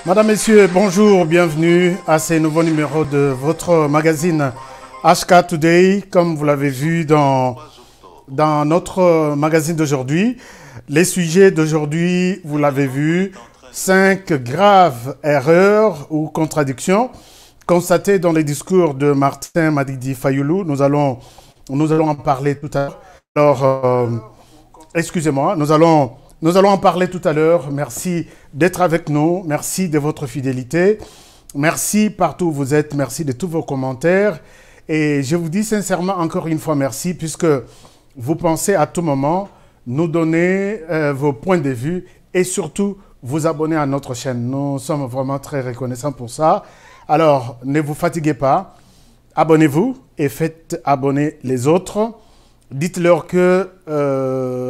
Madame, Messieurs, bonjour, bienvenue à ce nouveau numéro de votre magazine HK Today. Comme vous l'avez vu dans notre magazine d'aujourd'hui, les sujets d'aujourd'hui, vous l'avez vu, 5 graves erreurs ou contradictions constatées dans les discours de Martin Madidi Fayulu. Nous allons en parler tout à l'heure. Alors, excusez-moi, nous allons en parler tout à l'heure. Merci d'être avec nous. Merci de votre fidélité. Merci partout où vous êtes. Merci de tous vos commentaires. Et je vous dis sincèrement encore une fois merci puisque vous pensez à tout moment nous donner vos points de vue et surtout vous abonner à notre chaîne. Nous sommes vraiment très reconnaissants pour ça. Alors, ne vous fatiguez pas. Abonnez-vous et faites abonner les autres. Dites-leur que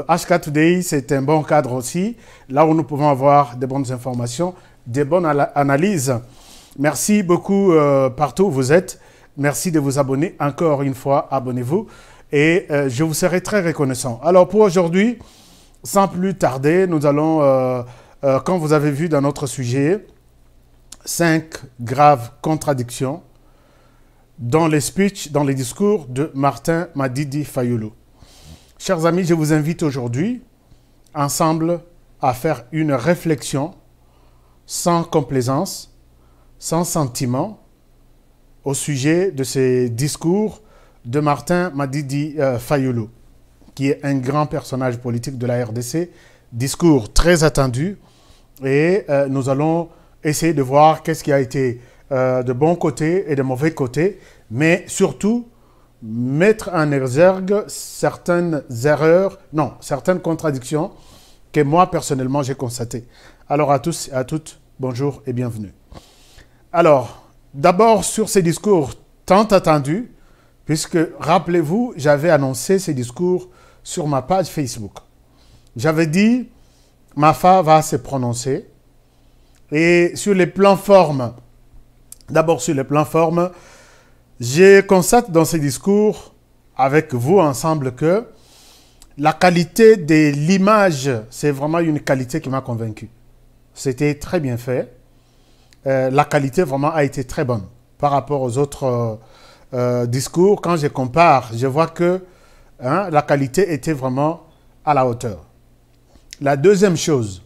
HK Today, c'est un bon cadre aussi, là où nous pouvons avoir des bonnes informations, des bonnes analyses. Merci beaucoup partout où vous êtes. Merci de vous abonner. Encore une fois, abonnez-vous et je vous serai très reconnaissant. Alors pour aujourd'hui, sans plus tarder, nous allons, comme vous avez vu dans notre sujet, 5 graves contradictions dans les speeches, dans les discours de Martin Madidi Fayulu. Chers amis, je vous invite aujourd'hui, ensemble, à faire une réflexion sans complaisance, sans sentiment, au sujet de ces discours de Martin Madidi Fayulu, qui est un grand personnage politique de la RDC, discours très attendu, et nous allons essayer de voir qu'est-ce qui a été de bons côtés et de mauvais côtés, mais surtout mettre en exergue certaines erreurs, non, certaines contradictions que moi personnellement j'ai constatées. Alors à tous et à toutes, bonjour et bienvenue. Alors, d'abord sur ces discours tant attendus, puisque rappelez-vous, j'avais annoncé ces discours sur ma page Facebook. J'avais dit, Mafa va se prononcer, et sur les plans formes, d'abord sur les plans formes, je constate dans ces discours avec vous ensemble que la qualité de l'image, c'est vraiment une qualité qui m'a convaincu. C'était très bien fait. La qualité vraiment a été très bonne par rapport aux autres discours. Quand je compare, je vois que la qualité était vraiment à la hauteur. La deuxième chose,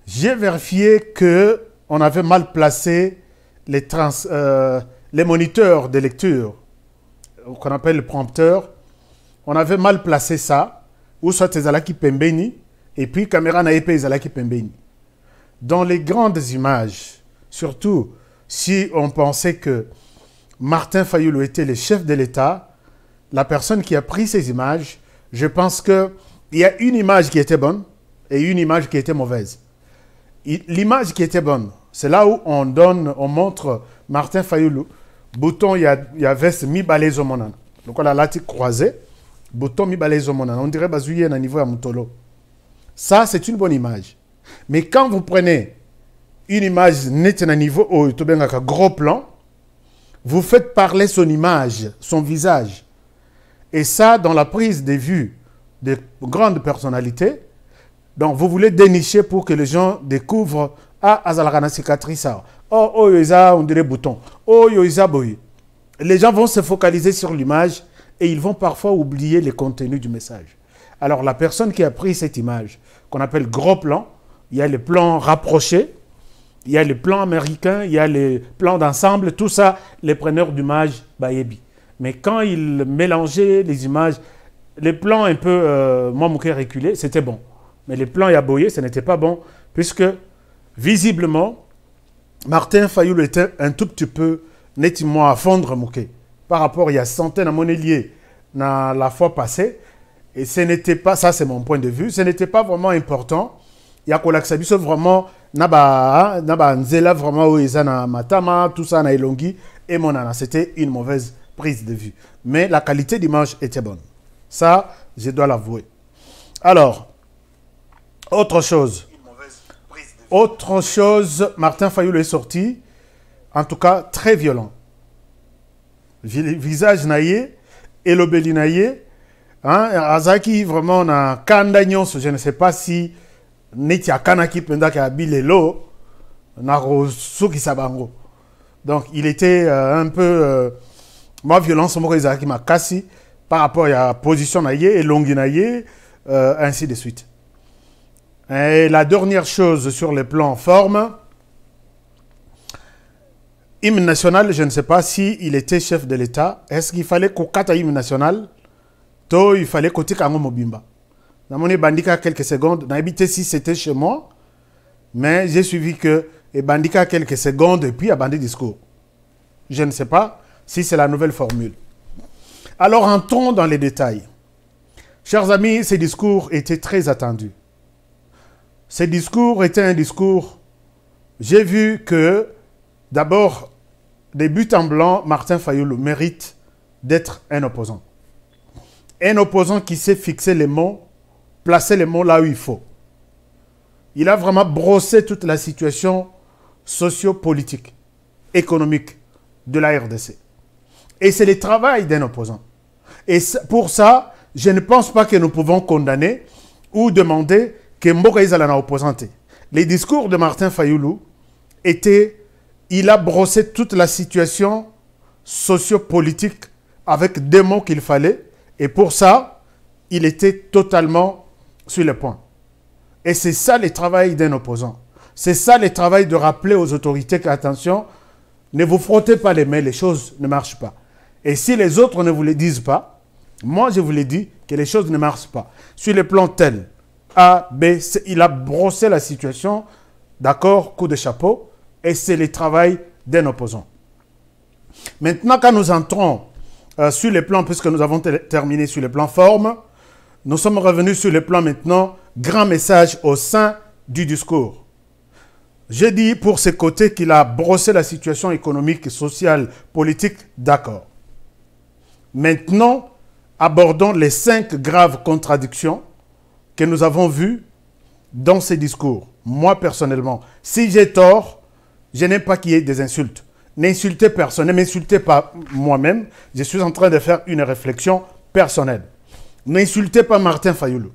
j'ai vérifié qu'on avait mal placé les moniteurs de lecture, qu'on appelle le prompteur. On avait mal placé ça, ou soit Tezalaki Pembeni, et puis caméra naïpe Tezalaki Pembeni. Dans les grandes images, surtout si on pensait que Martin Fayulu était le chef de l'État, la personne qui a pris ces images, je pense qu'il y a une image qui était bonne et une image qui était mauvaise. L'image qui était bonne, c'est là où on montre Martin Fayulu, bouton, il y a veste mi balèze au monana. Donc on a lati croisé, bouton mi balèze au monana. On dirait bazouye à niveau à Moutolo. Ça, c'est une bonne image. Mais quand vous prenez une image nette à niveau au gros plan, vous faites parler son image, son visage. Et ça, dans la prise des vues de grandes personnalités, donc vous voulez dénicher pour que les gens découvrent Azalakana cicatrice. Oh, on dirait bouton. Oh, boy. Les gens vont se focaliser sur l'image et ils vont parfois oublier le contenu du message. Alors, la personne qui a pris cette image, qu'on appelle gros plan, il y a les plans rapprochés, il y a les plans américains, il y a les plans d'ensemble, tout ça, les preneurs d'images, Bayebi. Mais quand ils mélangeaient les images, les plans un peu momouké reculés, c'était bon. Mais les plans yaboyés, ce n'était pas bon, puisque visiblement, Martin Fayulu était un tout petit peu nettement à fondre mouké par rapport il y a centaines de monnaies liées dans la fois passée. Et ce n'était pas, ça c'est mon point de vue, ce n'était pas vraiment important. Il y a Kolaksabiso vraiment, naba nzela vraiment où ils na matama, tout ça na elongi et monana. C'était une mauvaise prise de vue. Mais la qualité d'image était bonne. Ça, je dois l'avouer. Alors, autre chose. Autre chose, Martin Fayulu est sorti, en tout cas très violent. Visage naïe, elobeli naïe, Azaki vraiment na kandagnon, je ne sais pas si Netia Kanaki Pendaka Bilelo, Naro Suki Sabango. Donc, il était un peu... moi, violence, moi, qui m'a cassé par rapport à la position naïe et longue naïe, ainsi de suite. Et la dernière chose sur le plan forme, hymne national, je ne sais pas si il était chef de l'État. Est-ce qu'il fallait qu'on cata hymne national? Toi, il fallait qu'on tique en mobimba. Dans mon bandika quelques secondes, n'a habité si c'était chez moi, mais j'ai suivi que et bandika quelques secondes et puis a bandé discours. Je ne sais pas si c'est la nouvelle formule. Alors entrons dans les détails. Chers amis, ces discours étaient très attendus. Ces discours étaient un discours... J'ai vu que, d'abord, des buts en blanc, Martin Fayulu mérite d'être un opposant. Un opposant qui sait fixer les mots, placer les mots là où il faut. Il a vraiment brossé toute la situation socio-politique, économique de la RDC. Et c'est le travail d'un opposant. Et pour ça, je ne pense pas que nous pouvons condamner ou demander que Mboka Izalana opposanté. Les discours de Martin Fayulu étaient, il a brossé toute la situation socio-politique avec des mots qu'il fallait. Et pour ça, il était totalement sur le point. Et c'est ça le travail d'un opposant. C'est ça le travail de rappeler aux autorités qu'attention, ne vous frottez pas les mains, les choses ne marchent pas. Et si les autres ne vous le disent pas, moi je vous l'ai dit que les choses ne marchent pas. Sur le plan tel, A, B, C, il a brossé la situation, d'accord, coup de chapeau, et c'est le travail d'un opposant. Maintenant, quand nous entrons sur le plan, puisque nous avons terminé sur le plan forme, nous sommes revenus sur le plan maintenant, grand message au sein du discours. J'ai dit pour ce côté qu'il a brossé la situation économique, sociale, politique, d'accord. Maintenant, abordons les 5 graves contradictions que nous avons vues dans ces discours. Moi, personnellement, si j'ai tort, je n'aime pas qu'il y ait des insultes. N'insultez personne, ne m'insultez pas moi-même. Je suis en train de faire une réflexion personnelle. N'insultez pas Martin Fayulu.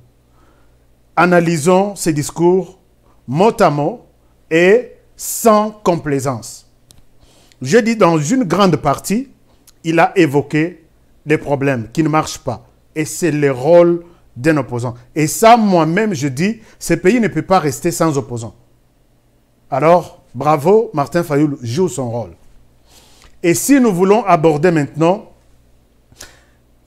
Analysons ces discours mot à mot et sans complaisance. Je dis dans une grande partie, il a évoqué les problèmes qui ne marchent pas. Et c'est le rôle d'un opposant. Et ça, moi-même, je dis, ce pays ne peut pas rester sans opposant. Alors, bravo, Martin Fayulu joue son rôle. Et si nous voulons aborder maintenant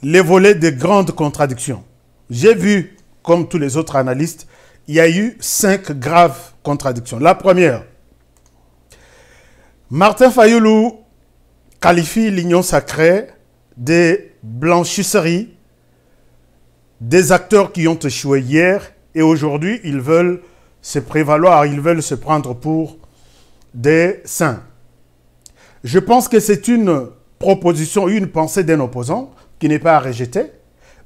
les volets de grandes contradictions, j'ai vu, comme tous les autres analystes, il y a eu 5 graves contradictions. La première, Martin Fayulu qualifie l'Union sacrée de blanchisserie des acteurs qui ont échoué hier et aujourd'hui ils veulent se prévaloir, ils veulent se prendre pour des saints. Je pense que c'est une proposition, une pensée d'un opposant qui n'est pas à rejeter,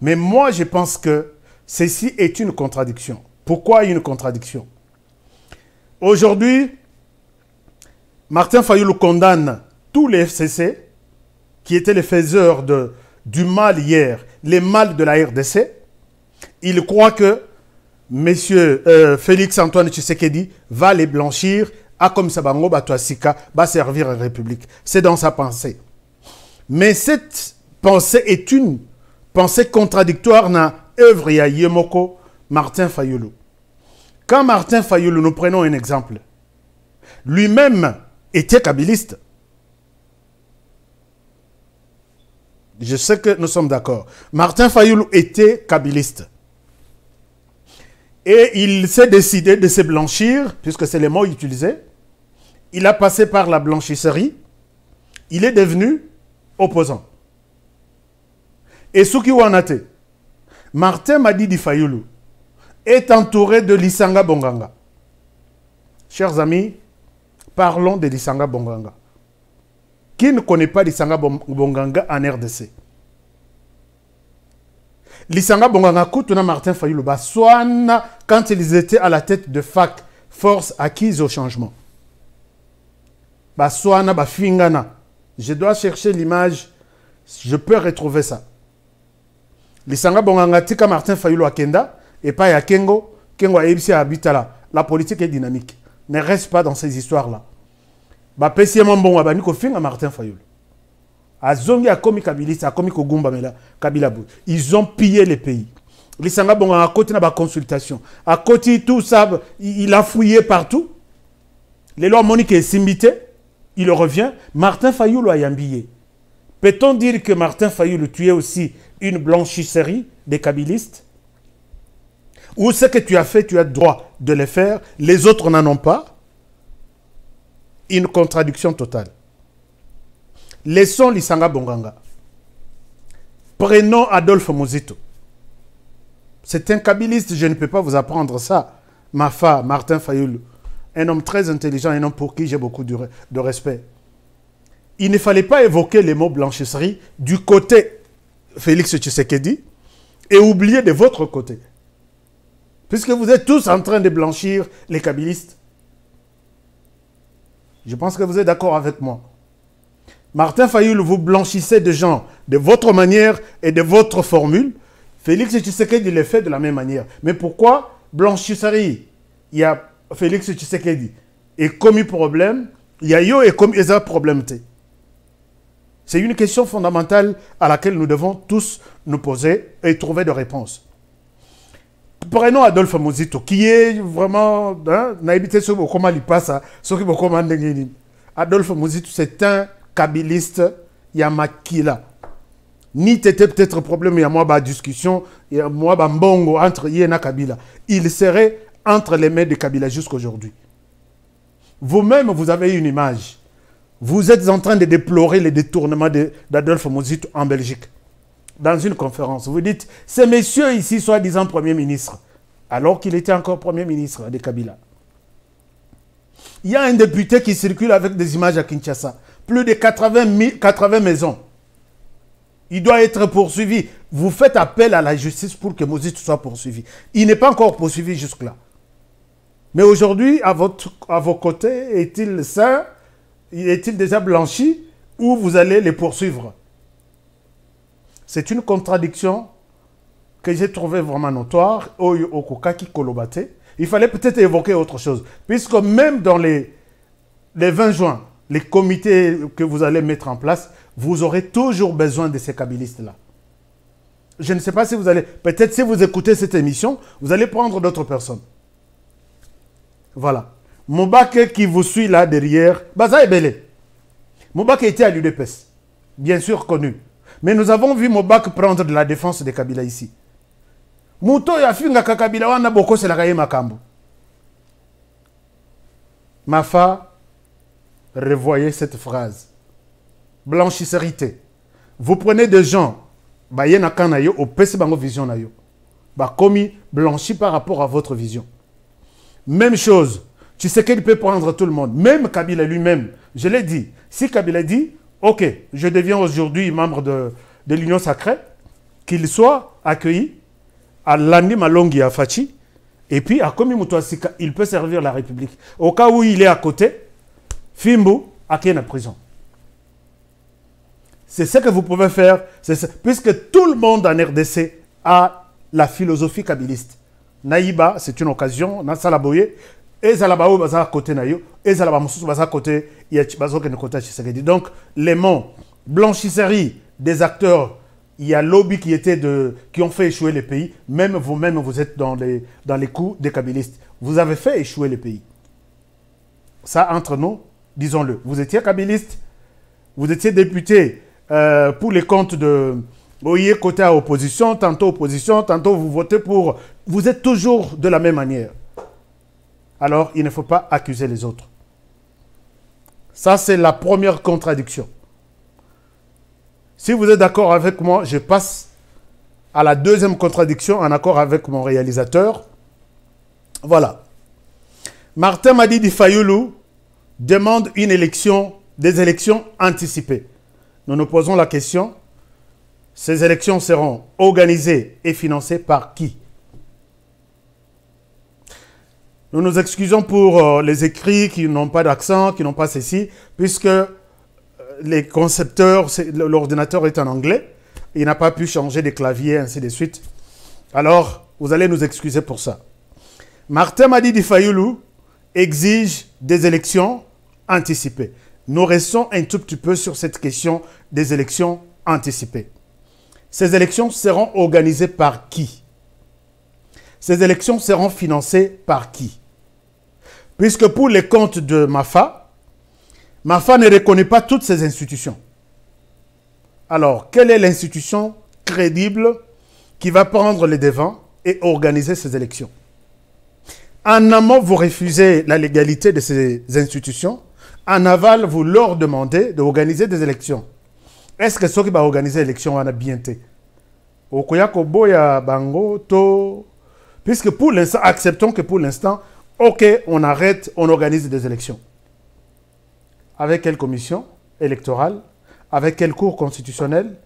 mais moi je pense que ceci est une contradiction. Pourquoi une contradiction? Aujourd'hui, Martin Fayulu condamne tous les FCC qui étaient les faiseurs du mal hier, les mal de la RDC. Il croit que M. Félix Antoine Tshisekedi va les blanchir à comme Sabango Batoasika va servir à la République. C'est dans sa pensée. Mais cette pensée est une pensée contradictoire dans l'œuvre de Yemoko Martin Fayulu. Quand Martin Fayulu, nous prenons un exemple, lui-même était kabyliste. Je sais que nous sommes d'accord. Martin Fayulu était kabyliste. Et il s'est décidé de se blanchir, puisque c'est le mot utilisé. Il a passé par la blanchisserie. Il est devenu opposant. Et Suki Wanate, Martin Madidi Fayulu, est entouré de Lisanga Bonganga. Chers amis, parlons de Lisanga Bonganga. Qui ne connaît pas Lisanga Bonganga en RDC? Lisanga Bonganga Koutuna Martin Fayulu Baswana quand ils étaient à la tête de FAC, Force acquise au changement. Baswana Bafingana. Je dois chercher l'image, je peux retrouver ça. Lisanga Bonganga Tika Martin Fayulu Akenda et pas ya Kengo, Kengo a Ebisi Abitala. La politique est dynamique. ne reste pas dans ces histoires-là. Bah, Pessie Mambon, Abani Kofinga Martin Fayoulou. Azongi a commis Kabilis, a commis Kogumba Mela, Kabila Bou. Ils ont pillé les pays. Les Sanga bon à côté de la consultation. À côté tout ça, il a fouillé partout. Les lois Monique est simbité, il revient. Martin Fayoulou a yambillé. Peut-on dire que Martin Fayoulou tuait aussi une blanchisserie des kabilistes? Ou ce que tu as fait, tu as le droit de le faire, les autres n'en ont pas? Une contradiction totale. Laissons Lisanga Bonganga. Prenons Adolphe Muzito. C'est un kabiliste, je ne peux pas vous apprendre ça. Mafa, Martin Fayoulou. Un homme très intelligent, un homme pour qui j'ai beaucoup de respect. Il ne fallait pas évoquer les mots blanchisserie du côté Félix Tshisekedi et oublier de votre côté. Puisque vous êtes tous en train de blanchir les kabilistes. Je pense que vous êtes d'accord avec moi. Martin Fayoulou, vous blanchissez des gens de votre manière et de votre formule. Félix Tshisekedi le fait de la même manière. Mais pourquoi blanchisserie? Il y a Félix Tshisekedi et commis problème, il y a yo et comme il y a problème. C'est une question fondamentale à laquelle nous devons tous nous poser et trouver des réponses. Prenons Adolphe Muzito, qui est vraiment... comment il passe, Adolphe Muzito, c'est un kabiliste Yamakila. Ni t'étais peut-être problème, il y a moi, discussion, il y a moi, mbongo entre Yéna et Kabila. Il serait entre les mains de Kabila jusqu'aujourd'hui. Vous-même, vous avez une image. Vous êtes en train de déplorer les détournements d'Adolphe Muzito en Belgique. Dans une conférence, vous dites, ces messieurs ici, soi-disant Premier ministre, alors qu'il était encore Premier ministre de Kabila. Il y a un député qui circule avec des images à Kinshasa. Plus de 80 maisons. Il doit être poursuivi. Vous faites appel à la justice pour que Muzito soit poursuivi. Il n'est pas encore poursuivi jusque-là. Mais aujourd'hui, à vos côtés, est-il sain? Est-il déjà blanchi? Ou vous allez les poursuivre? C'est une contradiction que j'ai trouvée vraiment notoire. Il fallait peut-être évoquer autre chose. Puisque même dans les 20 juin, les comités que vous allez mettre en place, vous aurez toujours besoin de ces kabilistes-là. Je ne sais pas si vous allez... Peut-être si vous écoutez cette émission, vous allez prendre d'autres personnes. Voilà. Moubake qui vous suit là derrière, Baza Ebele. Moubake était à l'UDPS, bien sûr connu. Mais nous avons vu Moubake prendre de la défense des Kabila ici. Mouto ya finga Kabila wana boko c'est la kaye makambo. Mafa, revoyez cette phrase. Blanchisserité. Vous prenez des gens, bayena kanayo, au pese bango vision nayo. Ba komi blanchi par rapport à votre vision. Même chose. Tu sais qu'il peut prendre tout le monde. Même Kabila lui-même. Je l'ai dit. Si Kabila dit, ok, je deviens aujourd'hui membre de l'Union sacrée, qu'il soit accueilli à Landi Malongi à Fachi, et puis à Komi Mutuasika, il peut servir la République. Au cas où il est à côté, Fimbu, à qui est en prison. C'est ce que vous pouvez faire, puisque tout le monde en RDC a la philosophie kabiliste. Naïba, c'est une occasion, Nassalaboye, et Zalabao baza côté nayo, et Zalabamoussou baza côté Yachibazo qui côté Tshisekedi. Donc les mots blanchisserie des acteurs, il y a lobby qui ont fait échouer les pays. Même vous-même, vous êtes dans les coups des kabilistes. Vous avez fait échouer les pays. Ça, entre nous, disons-le. Vous étiez kabiliste, vous étiez député pour les comptes de... Vous voyez, côté à opposition, tantôt vous votez pour... Vous êtes toujours de la même manière. Alors, il ne faut pas accuser les autres. Ça, c'est la première contradiction. Si vous êtes d'accord avec moi, je passe à la deuxième contradiction en accord avec mon réalisateur. Voilà. Martin Madidi Fayoulou demande des élections anticipées. Nous nous posons la question, ces élections seront organisées et financées par qui? Nous nous excusons pour les écrits qui n'ont pas d'accent, qui n'ont pas ceci, puisque les concepteurs, l'ordinateur est en anglais, il n'a pas pu changer de clavier, ainsi de suite. Alors, vous allez nous excuser pour ça. Martin Madidi Fayoulou exige des élections anticipées. Nous restons un tout petit peu sur cette question des élections anticipées. Ces élections seront organisées par qui? Ces élections seront financées par qui? Puisque pour les comptes de MAFA, MAFA ne reconnaît pas toutes ces institutions. Alors, quelle est l'institution crédible qui va prendre les devants et organiser ces élections? En amont, vous refusez la légalité de ces institutions. En aval, vous leur demandez d'organiser des élections. Est-ce que ceux qui vont organiser les élections vont bien été? Puisque pour l'instant, acceptons que pour l'instant, ok, on arrête, on organise des élections. Avec quelle commission électorale? Avec quel cours constitutionnel?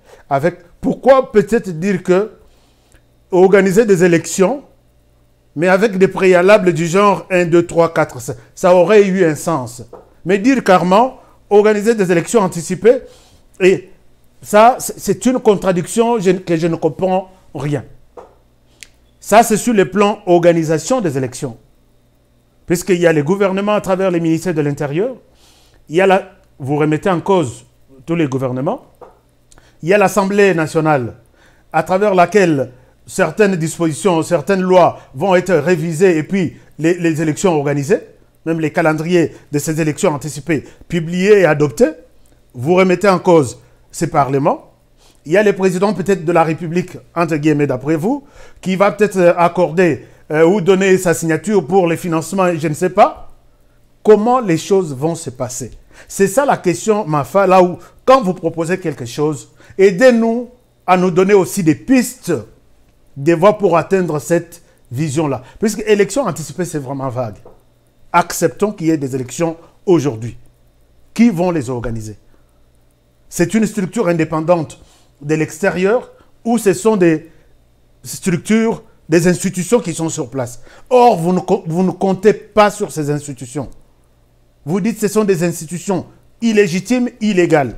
Pourquoi peut-être dire que organiser des élections, mais avec des préalables du genre 1, 2, 3, 4, ça aurait eu un sens. Mais dire carrément, organiser des élections anticipées, et ça, c'est une contradiction que je ne comprends rien. Ça, c'est sur le plan organisation des élections. Puisqu'il y a les gouvernements à travers les ministères de l'Intérieur, il y a vous remettez en cause tous les gouvernements, il y a l'Assemblée nationale, à travers laquelle certaines dispositions, certaines lois vont être révisées et puis les élections organisées, même les calendriers de ces élections anticipées publiés et adoptés. Vous remettez en cause ces parlements. Il y a le président peut-être de la République, entre guillemets d'après vous, qui va peut-être accorder ou donner sa signature pour les financements, je ne sais pas. Comment les choses vont se passer? C'est ça la question, MAFA, là où, quand vous proposez quelque chose, aidez-nous à nous donner aussi des pistes, des voies pour atteindre cette vision-là. Puisque élections anticipées, c'est vraiment vague. Acceptons qu'il y ait des élections aujourd'hui. Qui vont les organiser? C'est une structure indépendante de l'extérieur ou ce sont des structures, des institutions qui sont sur place? Or, vous ne comptez pas sur ces institutions. Vous dites que ce sont des institutions illégitimes, illégales.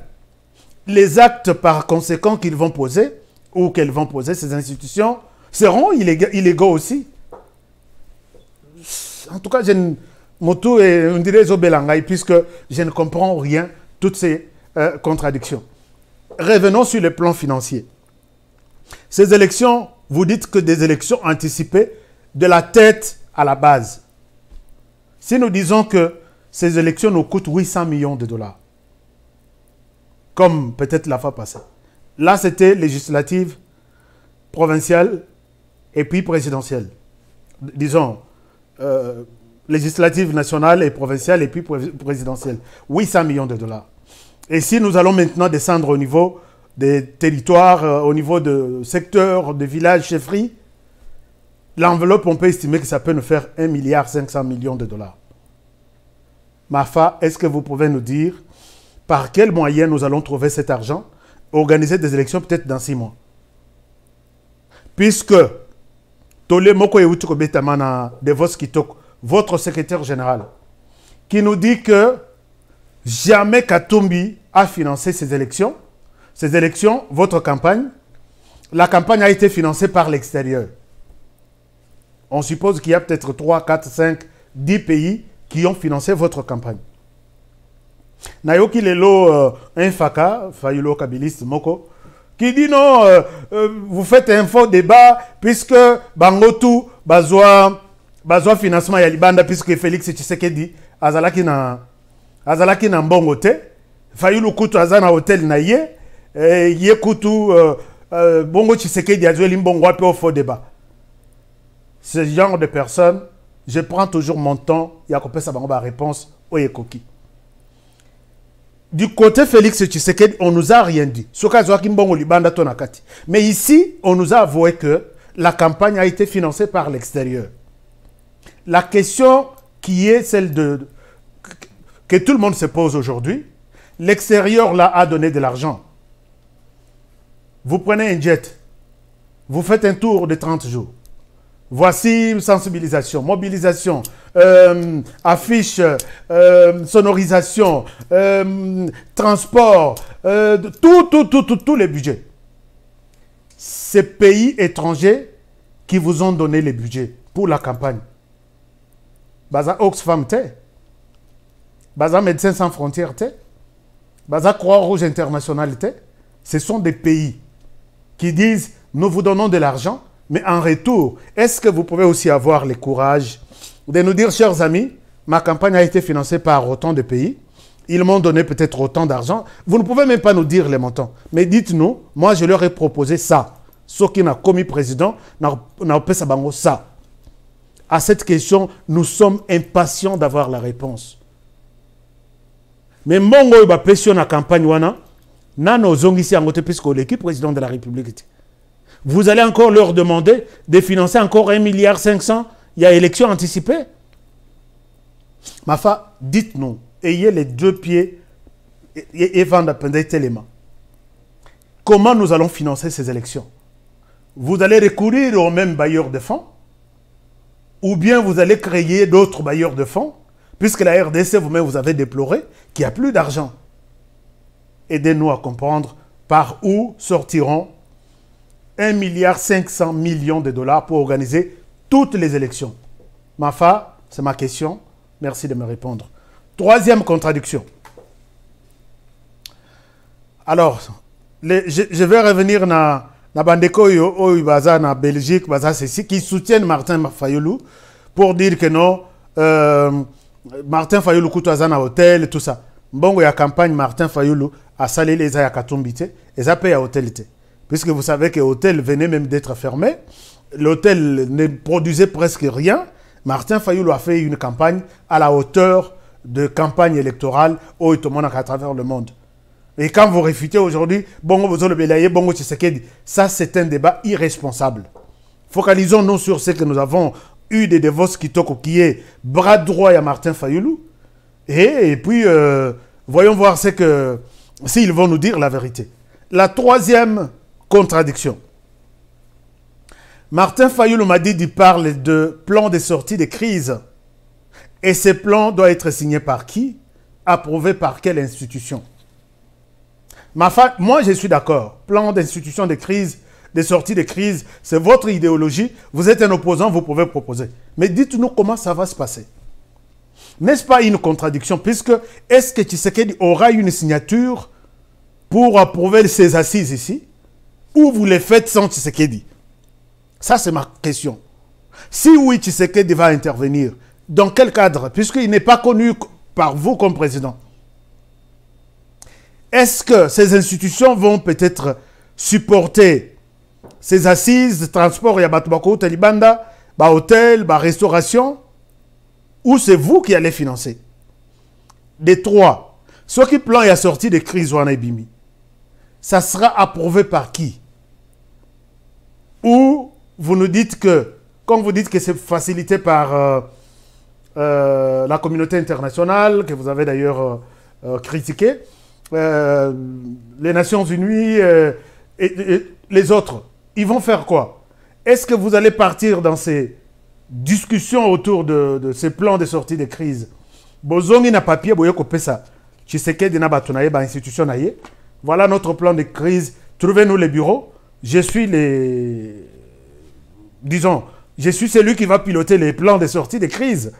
Les actes par conséquent qu'ils vont poser, ou qu'elles vont poser, ces institutions, seront illégaux aussi. En tout cas, on dirait Zobelangaï, puisque je ne comprends rien, toutes ces contradictions. Revenons sur le plan financier. Ces élections, vous dites que des élections anticipées de la tête à la base. Si nous disons que ces élections nous coûtent 800 millions de dollars, comme peut-être la fois passée. Là, c'était législative, provinciale et puis présidentielle. Disons, législative nationale et provinciale et puis présidentielle. 800 millions de dollars. Et si nous allons maintenant descendre au niveau des territoires, au niveau de secteurs, de villages, chefferies, l'enveloppe, on peut estimer que ça peut nous faire 1,5 milliard de dollars. MAFA, est-ce que vous pouvez nous dire par quels moyens nous allons trouver cet argent, organiser des élections peut-être dans 6 mois? Puisque Tole Moko Eutuko Betamana de Voskitok, votre secrétaire général, qui nous dit que jamais Katumbi a financé ces élections, votre campagne, la campagne a été financée par l'extérieur. On suppose qu'il y a peut-être 3, 4, 5, 10 pays qui ont financé votre campagne. Nayoki Lelo, un faka, Fayulo Kabiliste Moko, qui dit non, vous faites un faux débat puisque Bangotu, Bazoa financement Yalibanda, puisque Félix Tshisekedi, Azalaki na Mbongote, Fayulu Kutu Azana Hotel na ye Kutu, Bongo Tshisekedi Azweli Mbongo ape au faux débat. Ce genre de personnes, je prends toujours mon temps, il y a coupé sa réponse au Yekoki. Du côté Félix Tshisekedi, on ne nous a rien dit. Mais ici, on nous a avoué que la campagne a été financée par l'extérieur. La question qui est celle que tout le monde se pose aujourd'hui, l'extérieur là a donné de l'argent. Vous prenez un jet, vous faites un tour de 30 jours. Voici sensibilisation, mobilisation, affiche, sonorisation, transport, tous les budgets. Ces pays étrangers qui vous ont donné les budgets pour la campagne. Baza Oxfam te. Baza Médecins sans frontières te. Baza Croix-Rouge internationale te. Ce sont des pays qui disent nous vous donnons de l'argent, mais en retour, est-ce que vous pouvez aussi avoir le courage de nous dire, chers amis, ma campagne a été financée par autant de pays, ils m'ont donné peut-être autant d'argent, vous ne pouvez même pas nous dire les montants, mais dites-nous, moi je leur ai proposé ça. Ce qui n'a commis président, n'a pas ça. À cette question, nous sommes impatients d'avoir la réponse. Mais mongo iba pression na campagne wana, nano zongisi angote puisque l'équipe président de la République. Vous allez encore leur demander de financer encore 1,5 milliard. Il y a élection anticipée. Mafa, dites-nous, ayez les deux pieds et vendre éléments. Comment nous allons financer ces élections? Vous allez recourir aux mêmes bailleurs de fonds ou bien vous allez créer d'autres bailleurs de fonds puisque la RDC vous-même vous avez déploré qu'il n'y a plus d'argent. Aidez-nous à comprendre par où sortiront 1,5 milliard de dollars pour organiser toutes les élections. Mafa, c'est ma question. Merci de me répondre. Troisième contradiction. Alors, je vais revenir na bandeko yo baza na Belgique, baza ceci qui soutiennent Martin Fayulu pour dire que non, Martin Fayulu kutuaza na hôtel tout ça. Mbongo ya campagne Martin Fayulu a salé les aya katumbite et ça paye à hôtel. Puisque vous savez que l'hôtel venait même d'être fermé, l'hôtel ne produisait presque rien. Martin Fayulu a fait une campagne à la hauteur de campagne électorale au Itomona à travers le monde. Et quand vous réfutez aujourd'hui, Bongo Bozolo Belaye, Bongo Tshisekedi, ça c'est un débat irresponsable. Focalisons-nous sur ce que nous avons eu des Devos Kitoko qui est bras droit à Martin Fayulu. Et puis, voyons voir s'ils vont nous dire la vérité. La troisième contradiction. Martin Fayulu m'a dit qu'il parle de plan de sortie de crise. Et ce plan doit être signé par qui? Approuvé par quelle institution? Moi, je suis d'accord. Plan d'institution de crise, de sortie de crise, c'est votre idéologie. Vous êtes un opposant, vous pouvez proposer. Mais dites-nous comment ça va se passer. N'est-ce pas une contradiction? Puisque, est-ce que Tshisekedi aura une signature pour approuver ces assises ici? Ou vous les faites sans Tshisekedi? Ça, c'est ma question. Si oui, Tshisekedi va intervenir, dans quel cadre? Puisqu'il n'est pas connu par vous comme président. Est-ce que ces institutions vont peut-être supporter ces assises de transport, il y a Batubako, Talibanda, hôtel, restauration, ou c'est vous qui allez financer? Des trois, ce qui plan et a sorti des crises ou en Ibimi, ça sera approuvé par qui? Ou vous nous dites que, comme vous dites que c'est facilité par la communauté internationale, que vous avez d'ailleurs critiqué, les Nations Unies et les autres, ils vont faire quoi? Est-ce que vous allez partir dans ces discussions autour de ces plans de sortie de crise? Bozongi na papier, boyoko pesa. Tshisekedi na batunaye ba institution naye. Voilà notre plan de crise. Trouvez-nous les bureaux. Je suis je suis celui qui va piloter les plans de sortie de crise.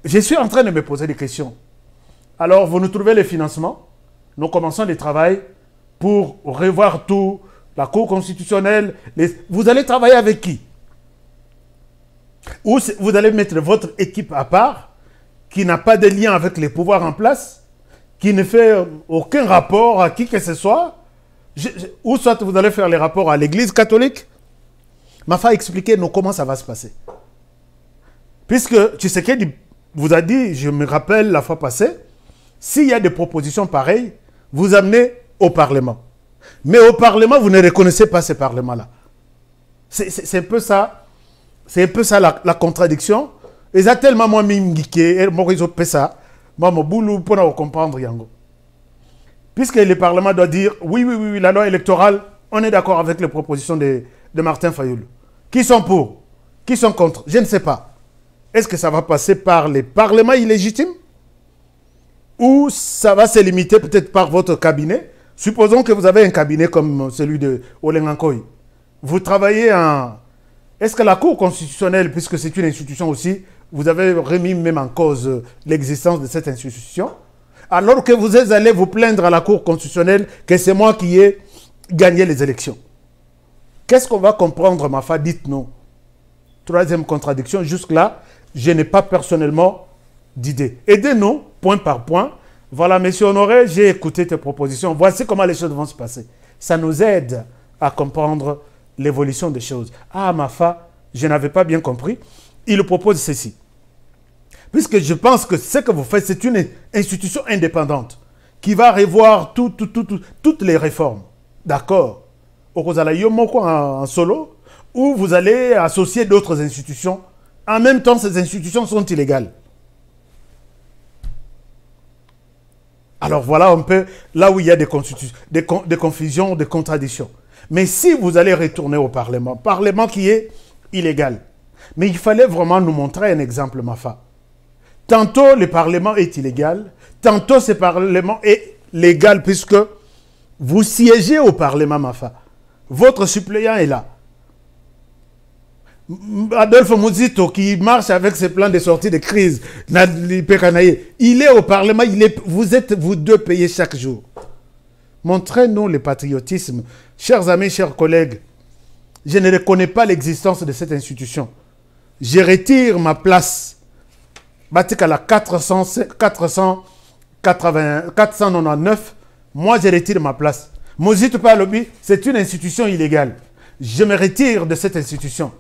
Je suis en train de me poser des questions. Alors, vous nous trouvez les financements. Nous commençons le travail pour revoir tout, la Cour constitutionnelle. Vous allez travailler avec qui? Ou vous allez mettre votre équipe à part, qui n'a pas de lien avec les pouvoirs en place, qui ne fait aucun rapport à qui que ce soit, ou soit vous allez faire les rapports à l'Église catholique. Mafa, expliquez-nous comment ça va se passer. Puisque Tshisekedi vous a dit, je me rappelle la fois passée, s'il y a des propositions pareilles, vous amenez au Parlement. Mais au Parlement, vous ne reconnaissez pas ces parlements-là. C'est un peu ça. C'est un peu ça la contradiction. Et ça tellement moi m'imgiqué, moi ils ont fait ça, moi mon boulot pour comprendre yango. Puisque le Parlement doit dire oui, la loi électorale, on est d'accord avec les propositions de Martin Fayulu. Qui sont pour? Qui sont contre? Je ne sais pas. Est-ce que ça va passer par les parlements illégitimes? Ou ça va se limiter peut-être par votre cabinet? Supposons que vous avez un cabinet comme celui de Olengankoy. Vous travaillez en... Est-ce que la Cour constitutionnelle, puisque c'est une institution aussi, vous avez remis même en cause l'existence de cette institution, alors que vous êtes allé vous plaindre à la Cour constitutionnelle que c'est moi qui ai gagné les élections. Qu'est-ce qu'on va comprendre, Mafa? Dites-nous. Troisième contradiction, jusque-là, je n'ai pas personnellement d'idée. Aidez-nous, point par point. Voilà, monsieur Honoré, j'ai écouté tes propositions. Voici comment les choses vont se passer. Ça nous aide à comprendre l'évolution des choses. Ah, Mafa, je n'avais pas bien compris. Il propose ceci. Puisque je pense que ce que vous faites, c'est une institution indépendante qui va revoir toutes les réformes. D'accord. Vous allez en solo, ou vous allez associer d'autres institutions. En même temps, ces institutions sont illégales. Alors voilà un peu là où il y a des confusions, des contradictions. Mais si vous allez retourner au Parlement qui est illégal, mais il fallait vraiment nous montrer un exemple, Mafa. Tantôt le Parlement est illégal, tantôt ce Parlement est légal puisque vous siégez au Parlement, Mafa. Votre suppléant est là. Adolphe Muzito qui marche avec ses plans de sortie de crise, il est au Parlement, vous deux payez chaque jour. Montrez-nous le patriotisme. Chers amis, chers collègues, je ne reconnais pas l'existence de cette institution. Je retire ma place. Batikala 499, moi je retire ma place. Muzito Palobi, c'est une institution illégale. Je me retire de cette institution.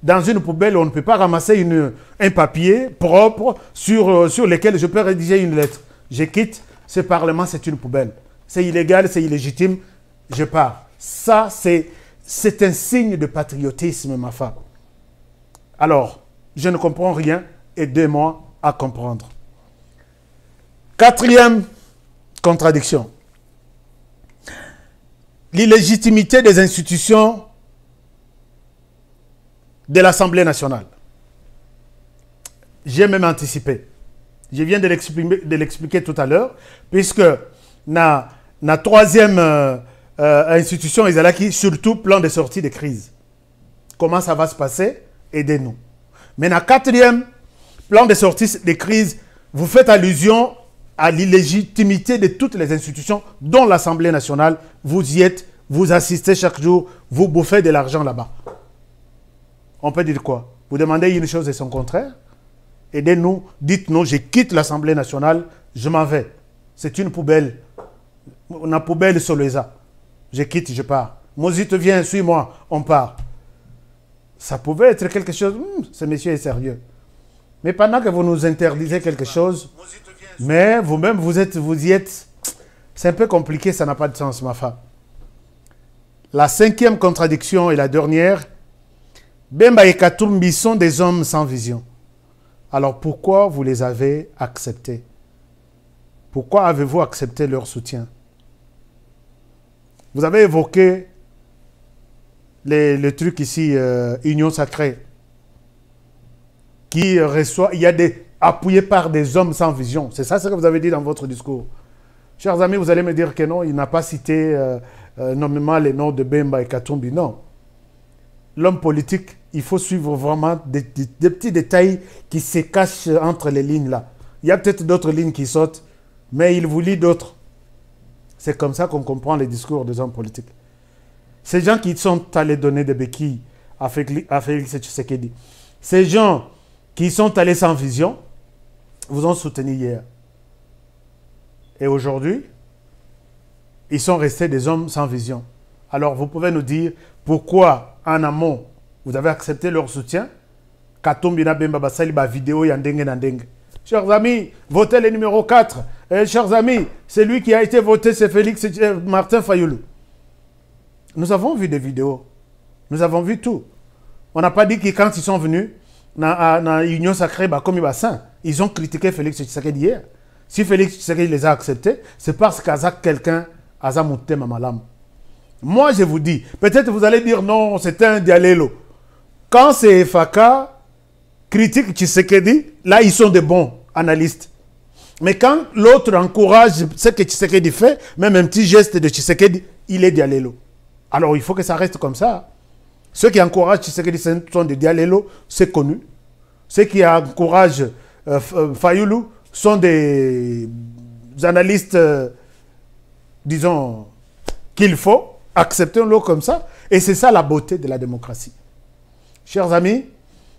Dans une poubelle, on ne peut pas ramasser un papier propre sur lequel je peux rédiger une lettre. Je quitte, ce Parlement, c'est une poubelle. C'est illégal, c'est illégitime, je pars. Ça, c'est un signe de patriotisme, ma femme. Alors, je ne comprends rien, aidez-moi à comprendre. Quatrième contradiction. L'illégitimité des institutions de l'Assemblée nationale. J'ai même anticipé. Je viens de l'expliquer tout à l'heure, puisque la troisième institution, ils ont qui surtout plan de sortie de crise. Comment ça va se passer? Aidez-nous. Mais la quatrième plan de sortie de crise, vous faites allusion à l'illégitimité de toutes les institutions, dont l'Assemblée nationale. Vous y êtes, vous assistez chaque jour, vous bouffez de l'argent là-bas. On peut dire quoi? Vous demandez une chose et son contraire? Aidez-nous, dites-nous, je quitte l'Assemblée nationale, je m'en vais. C'est une poubelle. Une poubelle sur les a. Je quitte, je pars. Mozite vient, suis-moi, on part. Ça pouvait être quelque chose, ce monsieur est sérieux. Mais pendant que vous nous interdisez quelque chose, mais vous-même, vous y êtes, c'est un peu compliqué, ça n'a pas de sens, ma femme. La cinquième contradiction et la dernière, Bemba et Katumbi sont des hommes sans vision. Alors pourquoi vous les avez acceptés? Pourquoi avez-vous accepté leur soutien? Vous avez évoqué le truc ici, Union Sacrée, qui reçoit, appuyé par des hommes sans vision. C'est ça ce que vous avez dit dans votre discours. Chers amis, vous allez me dire que non, il n'a pas cité nommément les noms de Bemba et Katumbi. Non. L'homme politique, il faut suivre vraiment des petits détails qui se cachent entre les lignes là. Il y a peut-être d'autres lignes qui sautent, mais il vous lit d'autres. C'est comme ça qu'on comprend les discours des hommes politiques. Ces gens qui sont allés donner des béquilles à Félix Tshisekedi, ces gens qui sont allés sans vision, vous ont soutenu hier. Et aujourd'hui, ils sont restés des hommes sans vision. Alors vous pouvez nous dire pourquoi en amont, vous avez accepté leur soutien? Katombina Bemba Basali ba vidéo yandenge nandenge. Chers amis, votez le numéro 4. Chers amis, celui qui a été voté, c'est Félix Martin Fayoulou. Nous avons vu des vidéos. Nous avons vu tout. On n'a pas dit que quand ils sont venus, dans l'Union Sacrée, comme il va saint, ils ont critiqué Félix Tshisekedi hier. Si Félix Tshisekedi les a acceptés, c'est parce qu'Azak quelqu'un, Azak Mouté Mamalam. Moi, je vous dis, peut-être vous allez dire non, c'est un dialélo. Quand c'est Faka critique Tshisekedi, là, ils sont de bons analystes. Mais quand l'autre encourage ce que Tshisekedi fait, même un petit geste de Tshisekedi, il est dialélo. Alors, il faut que ça reste comme ça. Ceux qui encouragent Tshisekedi sont des dialélo, c'est connu. ceux qui encouragent Fayoulou sont des analystes, disons, qu'il faut. Acceptons-le comme ça. Et c'est ça la beauté de la démocratie. Chers amis,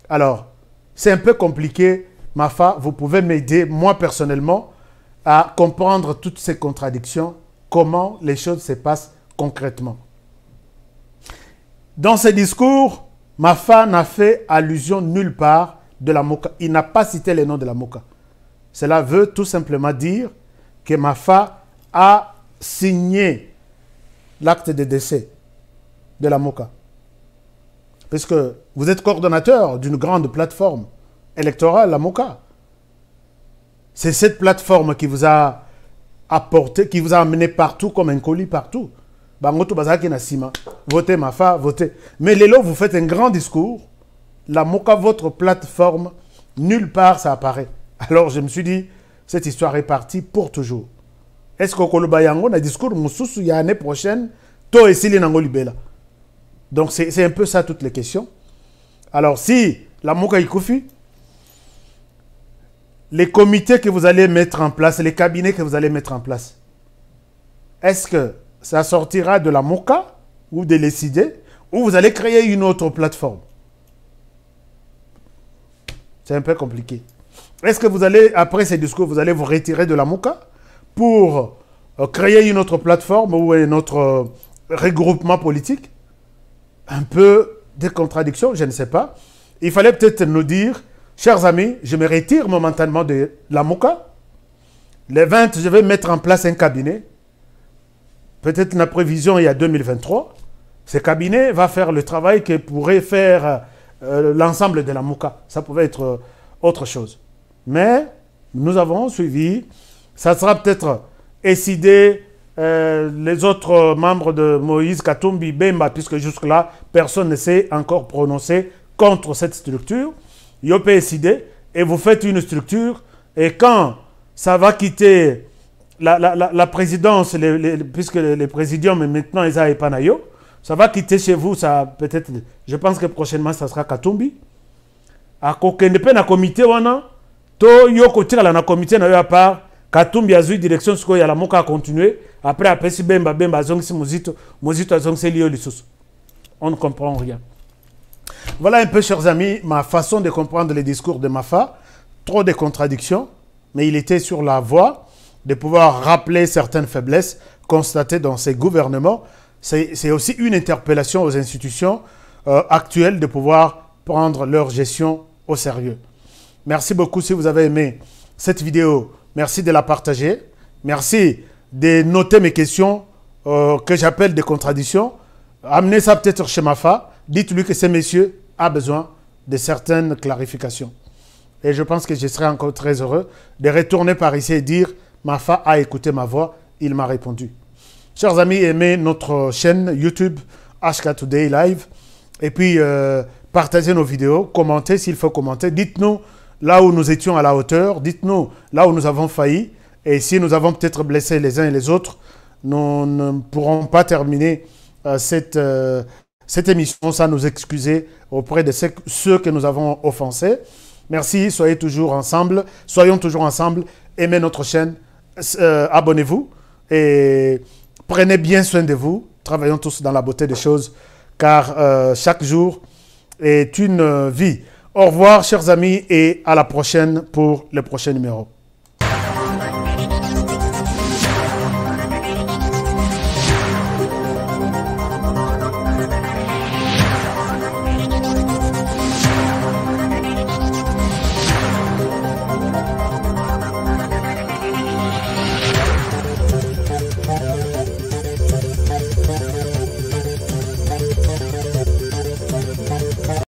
alors, c'est un peu compliqué. Mafa, vous pouvez m'aider, moi personnellement, à comprendre toutes ces contradictions, comment les choses se passent concrètement. Dans ce discours, Mafa n'a fait allusion nulle part de la MOCA. Il n'a pas cité les noms de la MOCA. Cela veut tout simplement dire que Mafa a signé l'acte de décès de la MOCA. Puisque vous êtes coordonnateur d'une grande plateforme électorale, la MOCA. C'est cette plateforme qui vous a apporté, qui vous a amené partout comme un colis partout. Bangoto Bazaki Nassima, votez Mafa, votez. Mais Lélo, vous faites un grand discours. La MOCA, votre plateforme, nulle part ça apparaît. Alors je me suis dit, cette histoire est partie pour toujours. Est-ce que Kolobayango na discours Moussous il y a l'année prochaine, to et Sili Nango Libela. Donc c'est un peu ça toutes les questions. Alors si la MOCA Ikufi, les comités que vous allez mettre en place, les cabinets que vous allez mettre en place, est-ce que ça sortira de la MOCA ou de l'ECD ou vous allez créer une autre plateforme? C'est un peu compliqué. Est-ce que vous allez, après ces discours, vous allez vous retirer de la MOCA pour créer une autre plateforme ou un autre regroupement politique? Un peu de contradiction, je ne sais pas. Il fallait peut-être nous dire, chers amis, je me retire momentanément de la MOCA. Les 20, je vais mettre en place un cabinet. Peut-être la prévision il y a 2023. Ce cabinet va faire le travail que pourrait faire l'ensemble de la MOCA. Ça pouvait être autre chose. Mais nous avons suivi. Ça sera peut-être décidé les autres membres de Moïse Katumbi Bemba, puisque jusque-là, personne ne s'est encore prononcé contre cette structure. Vous pouvez décider et vous faites une structure. Et quand ça va quitter la présidence, puisque les présidiums maintenant, ils ont Panayo, ça va quitter chez vous, ça peut-être, je pense que prochainement, ça sera Katumbi. À Kokende na comité, to yoko tira la na comité na yo à part, Katumbi a eu direction, ce qu'il y a la MOCA a continué. Après, après, si Bemba, Zongsi, Mozito, Zongsi, Lio, Lissous. On ne comprend rien. Voilà un peu, chers amis, ma façon de comprendre les discours de Mafa. Trop de contradictions, mais il était sur la voie de pouvoir rappeler certaines faiblesses constatées dans ces gouvernements. C'est aussi une interpellation aux institutions actuelles de pouvoir prendre leur gestion au sérieux. Merci beaucoup si vous avez aimé cette vidéo. Merci de la partager. Merci de noter mes questions que j'appelle des contradictions. Amenez ça peut-être chez Mafa. Dites-lui que ce monsieur a besoin de certaines clarifications. Et je pense que je serai encore très heureux de retourner par ici et dire Mafa a écouté ma voix, il m'a répondu. Chers amis, aimez notre chaîne YouTube HK Today Live. Et puis, partagez nos vidéos, commentez s'il faut commenter. Dites-nous là où nous étions à la hauteur. Dites-nous là où nous avons failli. Et si nous avons peut-être blessé les uns et les autres, nous ne pourrons pas terminer cette émission sans nous excuser auprès de ceux que nous avons offensés. Merci, soyez toujours ensemble. Soyons toujours ensemble. Aimez notre chaîne. Abonnez-vous. Et prenez bien soin de vous. Travaillons tous dans la beauté des choses. Car chaque jour est une vie. Au revoir, chers amis, et à la prochaine pour le prochain numéro.